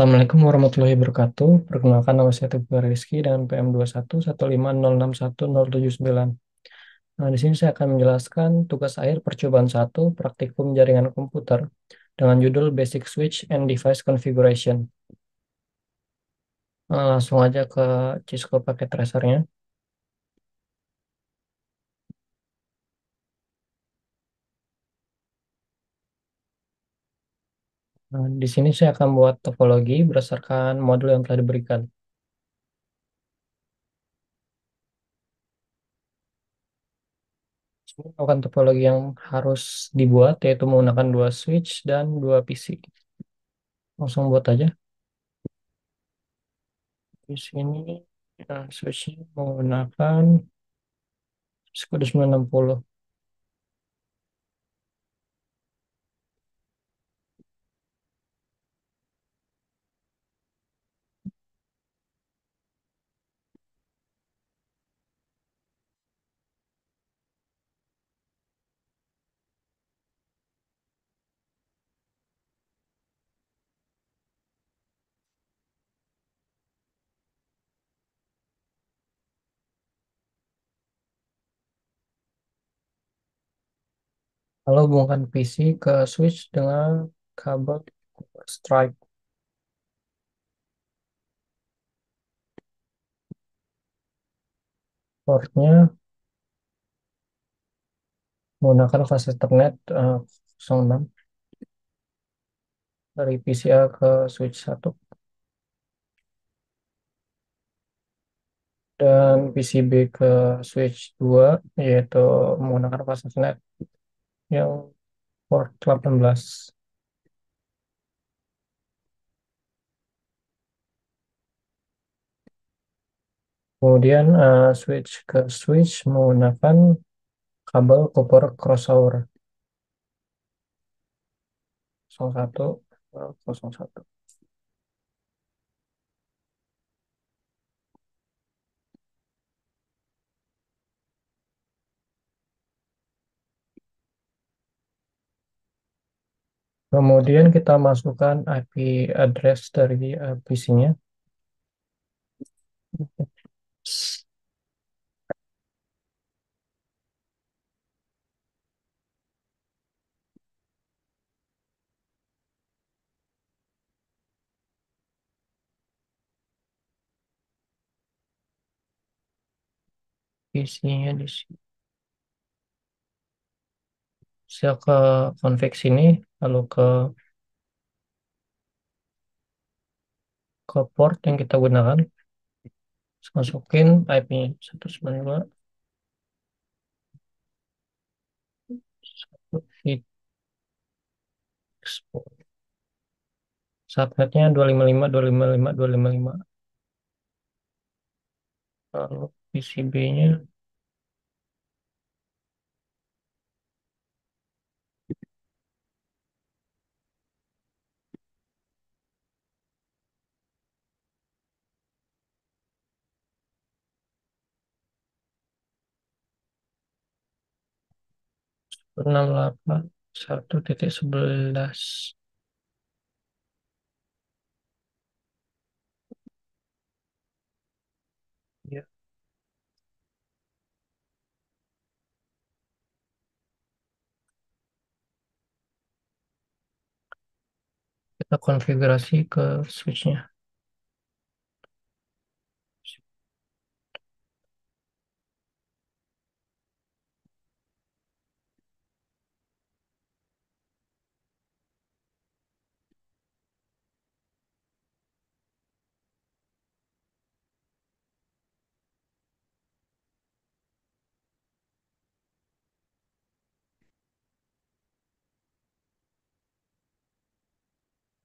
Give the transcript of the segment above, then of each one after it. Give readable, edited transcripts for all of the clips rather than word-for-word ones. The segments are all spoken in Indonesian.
Assalamualaikum warahmatullahi wabarakatuh. Perkenalkan nama saya Teguh Rizky dengan PM21 150661079. Nah, di sini saya akan menjelaskan tugas akhir percobaan satu praktikum jaringan komputer dengan judul Basic Switch and Device Configuration. Langsung aja ke Cisco paket tracernya. Nah, di sini saya akan buat topologi berdasarkan modul yang telah diberikan. Ini merupakan topologi yang harus dibuat, yaitu menggunakan dua switch dan dua PC. Langsung buat aja. Di sini switchnya menggunakan kode 960. Lalu hubungkan PC ke switch dengan kabel stripe. Portnya menggunakan fast Ethernet 06 dari PCA ke switch satu, dan PCB ke switch 2 yaitu menggunakan fast Ethernet yang port 18. Kemudian switch ke switch menggunakan kabel copper crossover 01 01. Kemudian kita masukkan IP address dari PC-nya. PC-nya di sini. Saya ke config sini, lalu ke port yang kita gunakan. Masukin IP-nya 192. Subnetnya 255.255.255. Lalu PCB-nya enam delapan satu titik 11. Ya, kita konfigurasi ke switch-nya.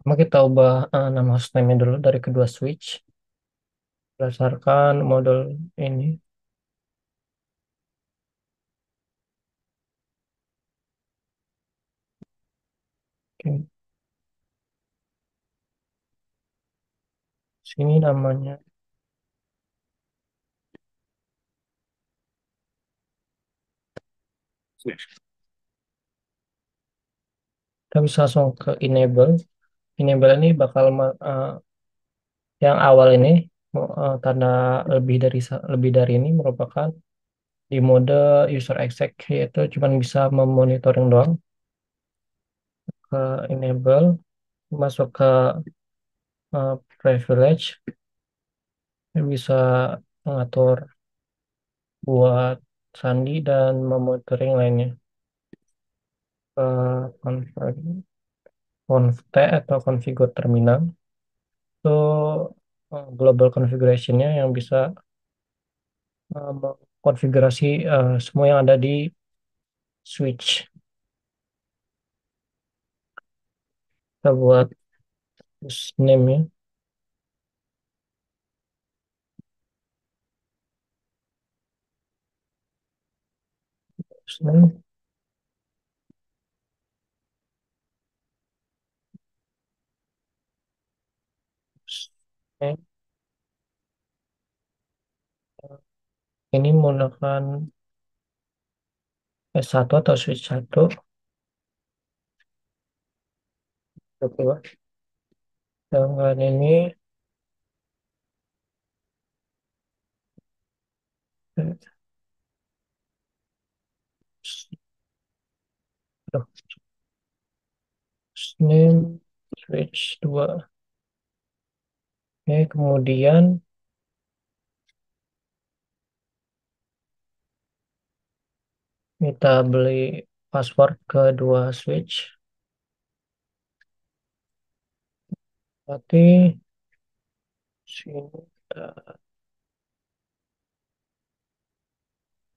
Pertama kita ubah nama hostname-nya dulu dari kedua switch berdasarkan model ini. Oke. Sini namanya. Kita bisa langsung ke enable. Enable ini bakal Yang awal ini tanda lebih dari ini merupakan di mode user exec, yaitu cuma bisa memonitoring doang. Ke enable, masuk ke privilege, bisa mengatur buat sandi dan memonitoring lainnya. Ke conf T atau configure terminal itu global configuration-nya yang bisa mengkonfigurasi semua yang ada di switch. Kita buat username-nya, username, username. Ini menggunakan S1 atau switch 1. Coba. Dengan ini eh, aduh, username switch 2. Oke, kemudian kita beli password kedua switch. Berarti sini kita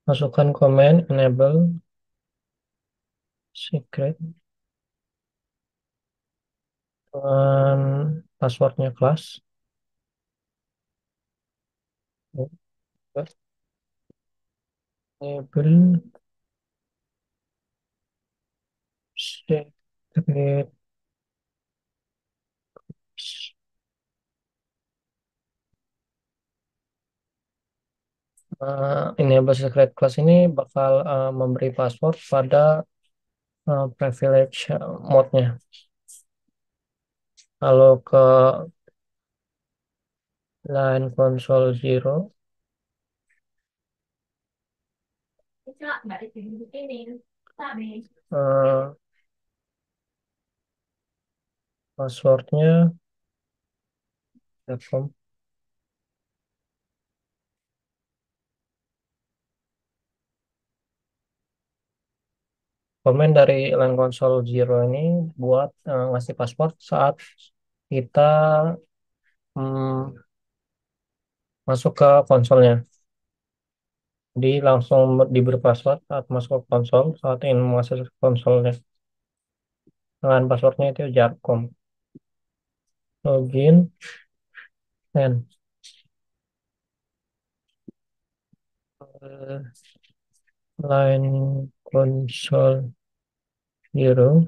masukkan command enable secret dengan passwordnya kelas. Enable secret enable secret class ini bakal memberi password pada privilege mode-nya. Kalau ke line console zero, eh, passwordnya Telkom. Komen dari line console zero ini buat ngasih password saat kita mm, masuk ke konsolnya. Jadi langsung diberi password saat masuk ke konsol, saat ingin masuk ke konsolnya. Dengan passwordnya itu Jarkom. Login and eh, line console zero,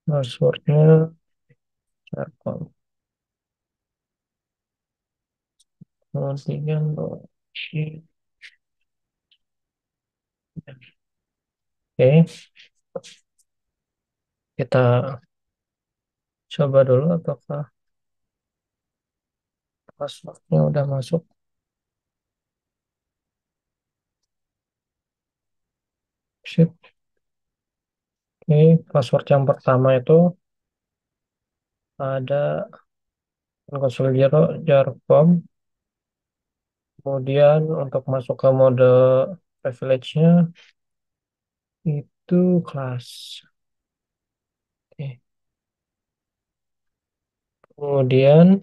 passwordnya Jarkom. Kemudian login. Oke, kita coba dulu apakah passwordnya udah masuk. Sip. Ini password yang pertama itu ada konsol Zero Jarkom. Kemudian untuk masuk ke mode privilege-nya itu kelas. Oke. Kemudian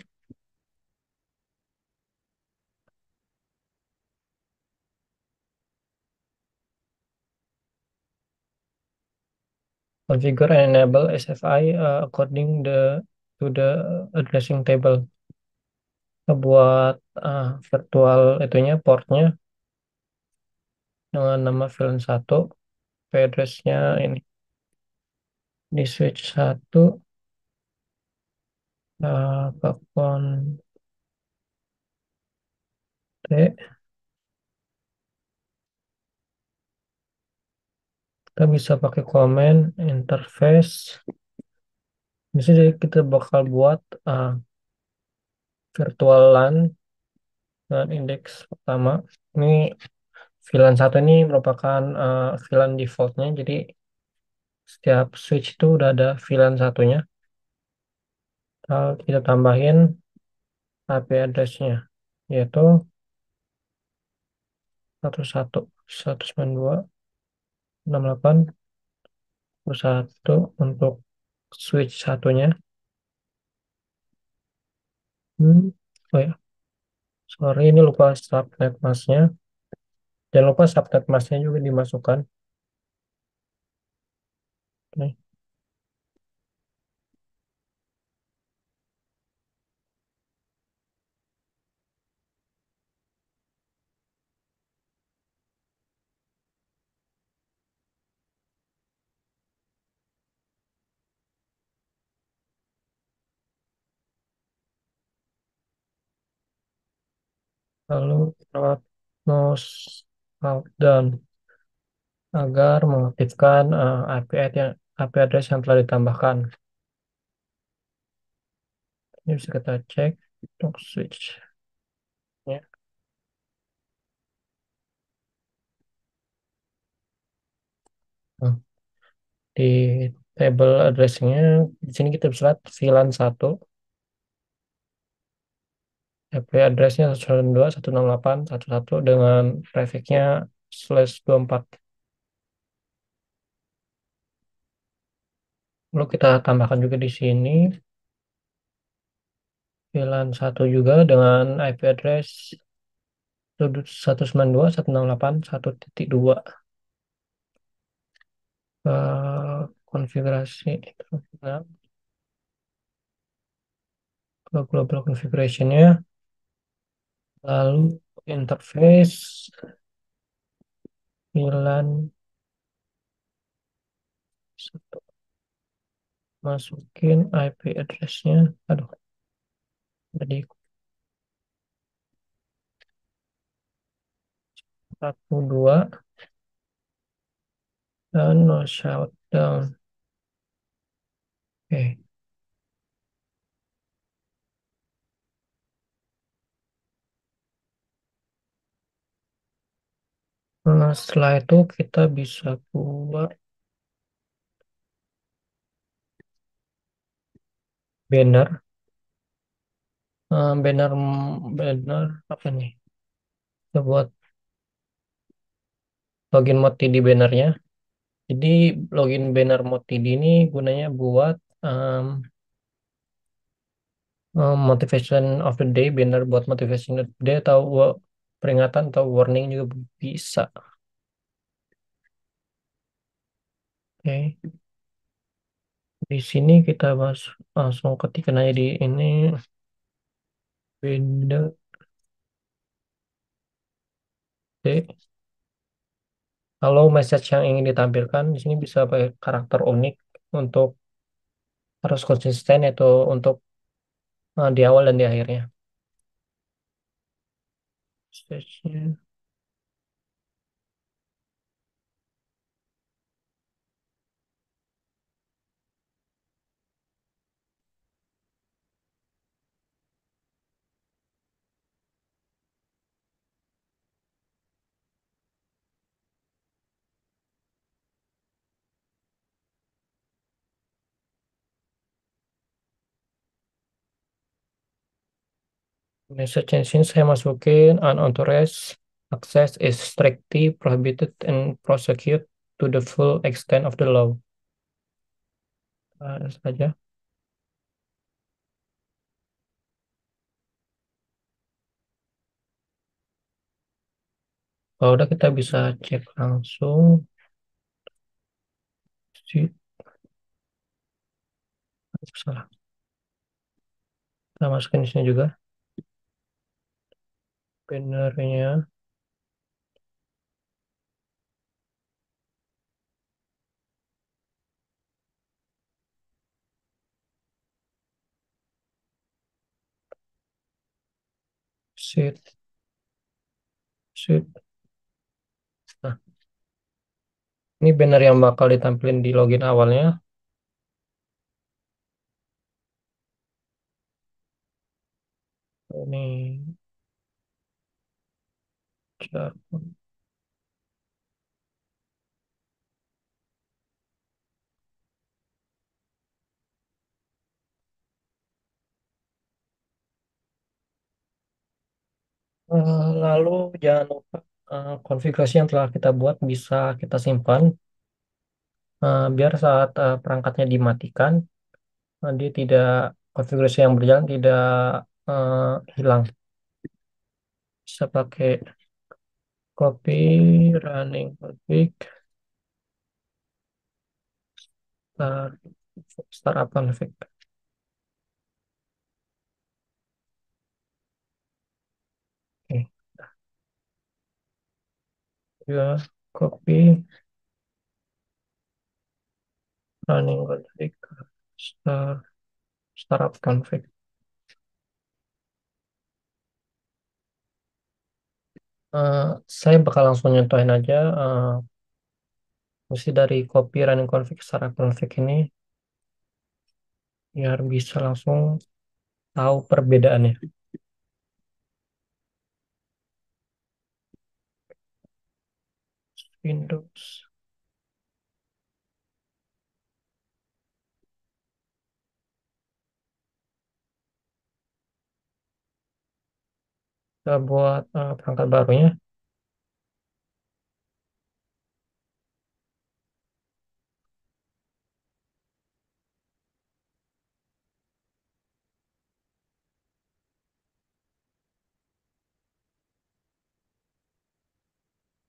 configure and enable SFI according to the addressing table. Kita buat virtual itunya portnya dengan nama fill 1, address-nya ini di switch 1 ke T. Kita bisa pakai command interface. Di sini kita bakal buat virtual LAN dan indeks pertama. Ini VLAN satu ini merupakan VLAN defaultnya, jadi setiap switch itu udah ada VLAN satunya. Kalau kita tambahin IP address-nya, yaitu 11.192.168.1 untuk switch satunya. Hmm. Oh ya, sorry ini lupa subnet masknya. Jangan lupa subnet masknya juga dimasukkan. Oke. Lalu lewat mouse out down agar mengaktifkan IP address yang telah ditambahkan. Ini bisa kita cek untuk switch. Ya. Nah, di table addressingnya di sini kita bisa lihat VLAN 1 IP addressnya 192.168.1.1 dengan prefixnya /24. Lalu kita tambahkan juga di sini VLAN 1 juga dengan IP address 192.168.1.2. Konfigurasi nah, ke global configuration-nya, lalu interface VLAN 1, masukin IP address-nya. Aduh, jadi 12 dan no shutdown. Oke. Nah, setelah itu kita bisa buat banner. Banner banner apa nih? Kita buat login mode TD bannernya. Jadi login banner mode TD ini gunanya buat um, motivation of the day, banner buat motivation of the day atau peringatan atau warning juga bisa. Oke. Di sini kita langsung ketikkan aja di ini banner D. Kalau message yang ingin ditampilkan di sini bisa pakai karakter unik untuk harus konsisten yaitu untuk di awal dan di akhirnya. Message-nya, message di sini saya masukin unauthorized access is strictly prohibited and prosecute to the full extent of the law. Saja. Kalau udah kita bisa cek langsung si salah. Kita masukin di sini juga bannernya. Sheet, sheet. Nah, ini banner yang bakal ditampilkan di login awalnya. Ini jar- lalu jangan lupa konfigurasi yang telah kita buat bisa kita simpan biar saat perangkatnya dimatikan dia tidak konfigurasi yang berjalan tidak eh, hilang. Bisa pakai copy running config start, startup config. Oke, ya copy running config start, startup config. Eh, saya bakal langsung nyontohin aja fungsi dari copy running config startup config ini biar bisa langsung tahu perbedaannya. Windows. Kita buat perangkat barunya.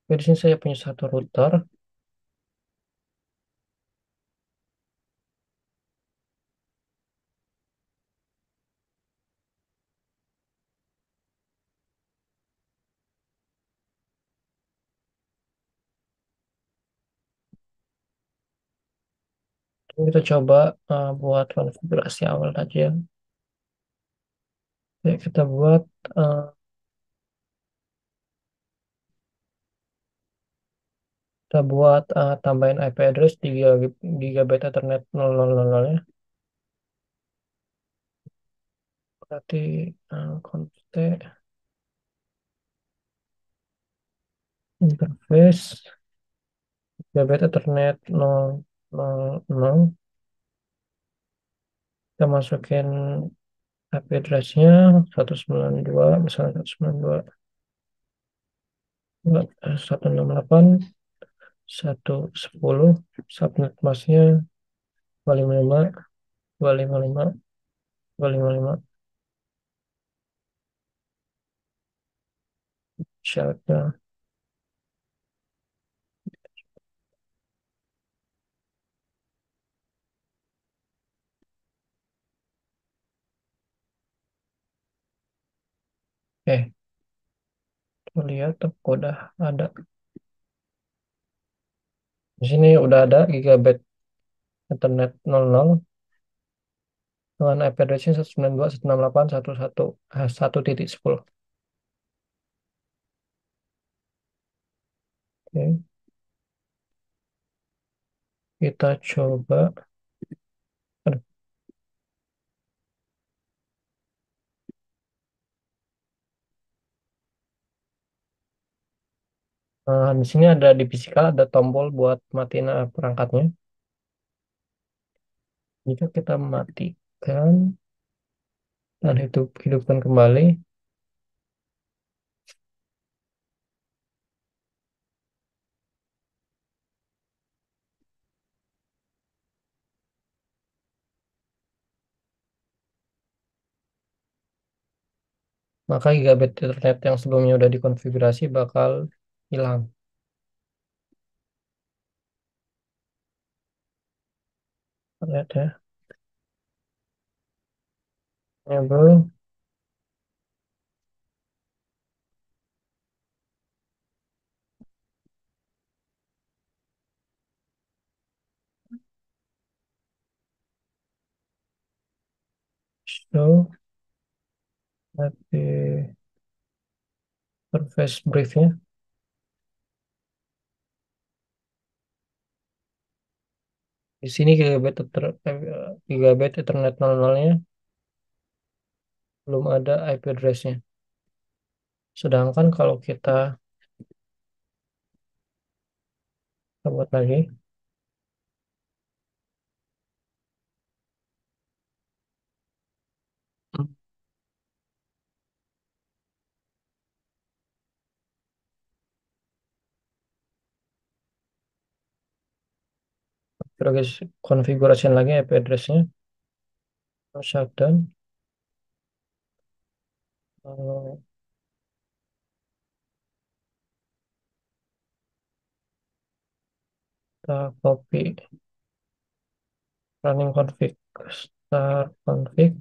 Oke, di sini saya punya satu router. Ini kita coba buat konfigurasi awal aja. Oke, kita buat eh, tambahin IP address 3 GB Ethernet 0000 ya. Berarti konfig interface 3 GB Ethernet 000. Kita masukin IP address-nya 192 misalnya 192.168 110 subnet masknya 255 255 255 syaratnya. Oke, kita lihat apakah udah ada. Di sini udah ada gigabyte Ethernet 00 dengan IP address-nya 192.168.1.1.10. Oke, kita coba. Aduh, di sini ada di physical ada tombol buat matiin perangkatnya. Jika kita matikan dan hidupkan kembali, maka gigabit internet yang sebelumnya udah dikonfigurasi bakal hilang. Lihat ya, enable, show, tapi interface briefnya. Di sini gigabit Ethernet 00-nya belum ada IP address-nya. Sedangkan kalau kita buat lagi, konfigurasi lagi IP address-nya, shutdown, lalu kita copy running config, start config,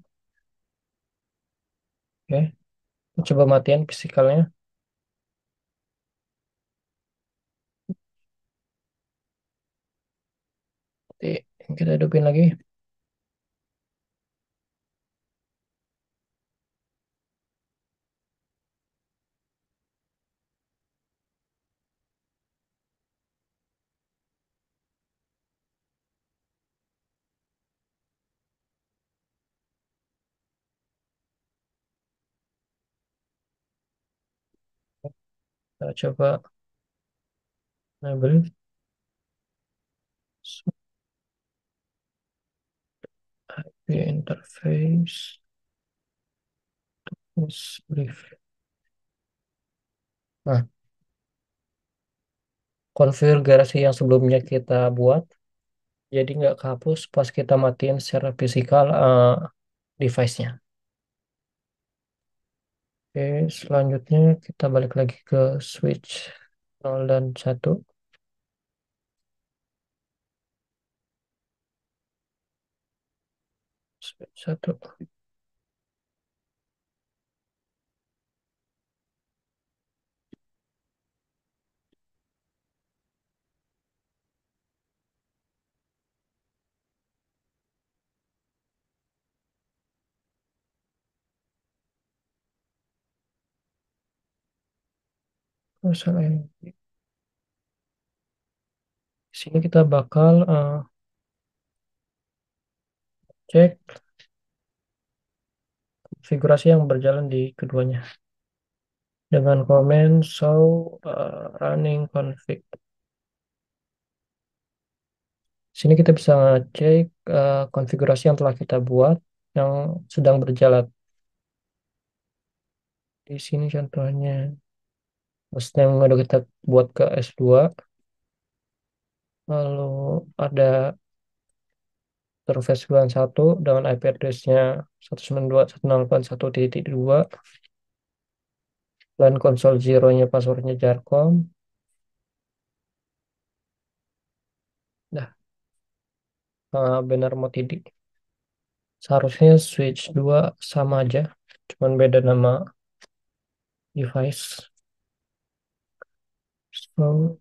oke. Coba matiin fisikalnya, nanti kita hidupin lagi. Kita coba enable IP interface, is brief. Nah, konfigurasi yang sebelumnya kita buat jadi nggak kehapus pas kita matiin secara fisikal device-nya. Oke, selanjutnya kita balik lagi ke switch 0 dan 1. Switch 1. Misalnya, di sini kita bakal cek konfigurasi yang berjalan di keduanya dengan komen show running config. Sini kita bisa cek konfigurasi yang telah kita buat yang sedang berjalan. Di sini contohnya, yang udah kita buat ke S2, lalu ada service 91 dengan IP address-nya 192.168.1.2, dan konsol zero-nya passwordnya jarcom. Nah, benar mau tidak. Seharusnya switch 2 sama aja, cuman beda nama device. So,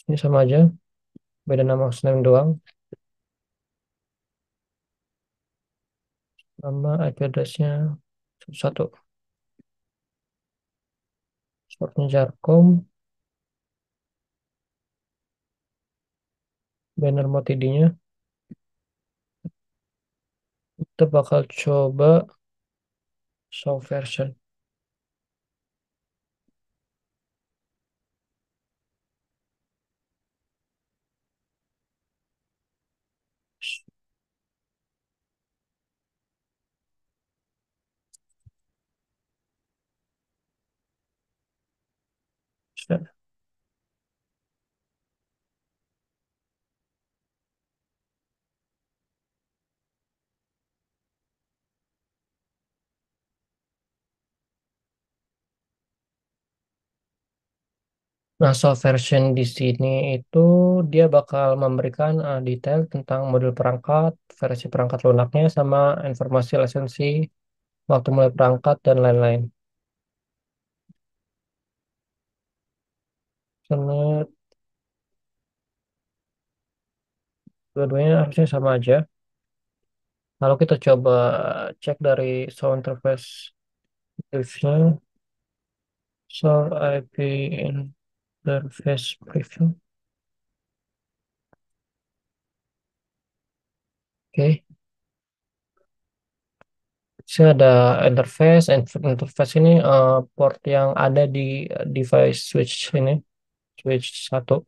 ini sama aja, beda nama hostname doang, nama IP address-nya satu, passwordnya jarcom, banner mau nya kita bakal coba show version. Nah, soft version di sini itu dia bakal memberikan detail tentang model perangkat, versi perangkat lunaknya, sama informasi lisensi, waktu mulai perangkat, dan lain-lain. Karena dua-duanya harusnya sama aja. Kalau kita coba cek dari show interface briefnya, show IP interface briefnya, Oke, saya ada interface. Interface ini port yang ada di device switch ini, switch satu,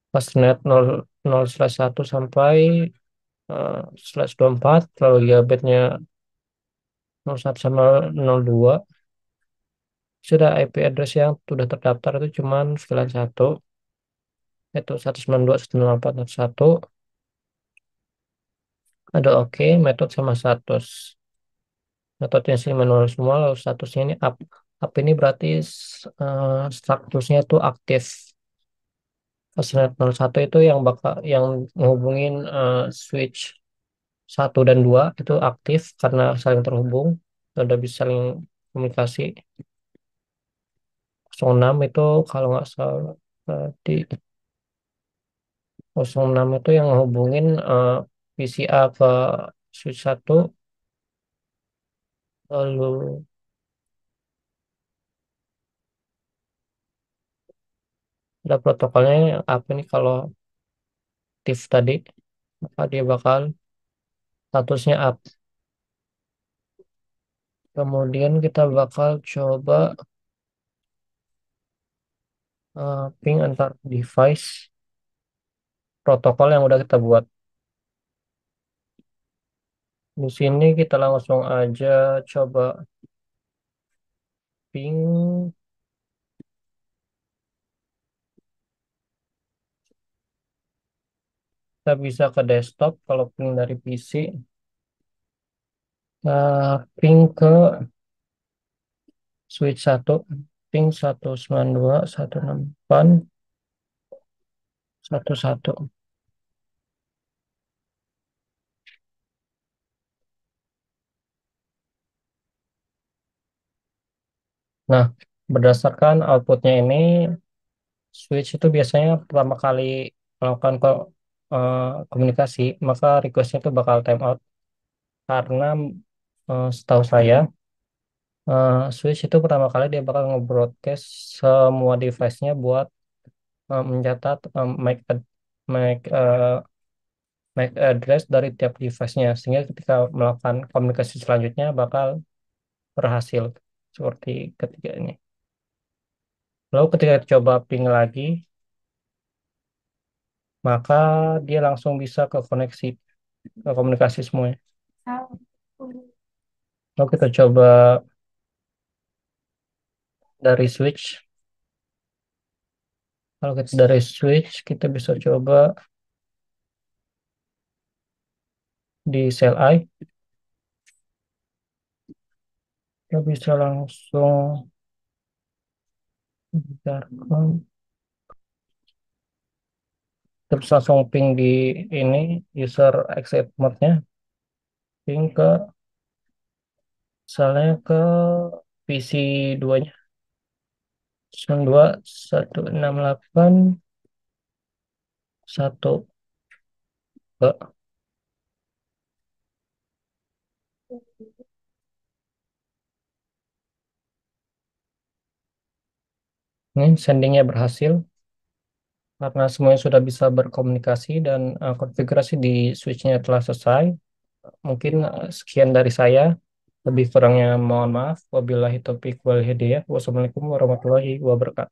fastnet 0/1 sampai /24, lalu gigabitnya 01 sama 02. Sudah IP address yang sudah terdaftar itu cuma 91, yaitu 192.168.1. Ada oke, metode sama status. Metodenya sih manual semua, lalu statusnya ini up. Up ini berarti statusnya itu aktif. Fastnet 01 itu yang bakal yang menghubungin switch 1 dan 2 itu aktif karena saling terhubung, udah bisa saling komunikasi. 06 itu kalau nggak salah tadi 06 itu yang ngehubungin PCA ke switch satu, lalu ada protokolnya yang apa nih kalau aktif tadi, maka dia bakal statusnya up. Kemudian kita bakal coba ping antar device protokol yang udah kita buat. Di sini kita langsung aja coba ping. Kita bisa ke desktop kalau ping dari PC. Ping ke switch satu, ping 192.168.1.1. Nah, berdasarkan outputnya ini, switch itu biasanya pertama kali melakukan komunikasi, maka requestnya itu bakal timeout. Karena setahu saya, switch itu pertama kali dia bakal nge-broadcast semua device-nya buat mencatat MAC, MAC address dari tiap device-nya. Sehingga ketika melakukan komunikasi selanjutnya bakal berhasil seperti ketiga ini. Lalu ketika coba ping lagi, maka dia langsung bisa ke koneksi, ke komunikasi semuanya. Lalu kita coba dari switch. Kalau kita dari switch, kita bisa coba di cell I. Kita bisa langsung biarkan. Kita bisa langsung ping di ini user exit mode-nya, ping ke misalnya ke PC 2-nya 92.168.1 ke. Ini sendingnya berhasil karena semuanya sudah bisa berkomunikasi dan konfigurasi di switch-nya telah selesai. Mungkin sekian dari saya. Lebih kurangnya mohon maaf. Wabillahi taufiq wal hidayah. Wassalamualaikum warahmatullahi wabarakatuh.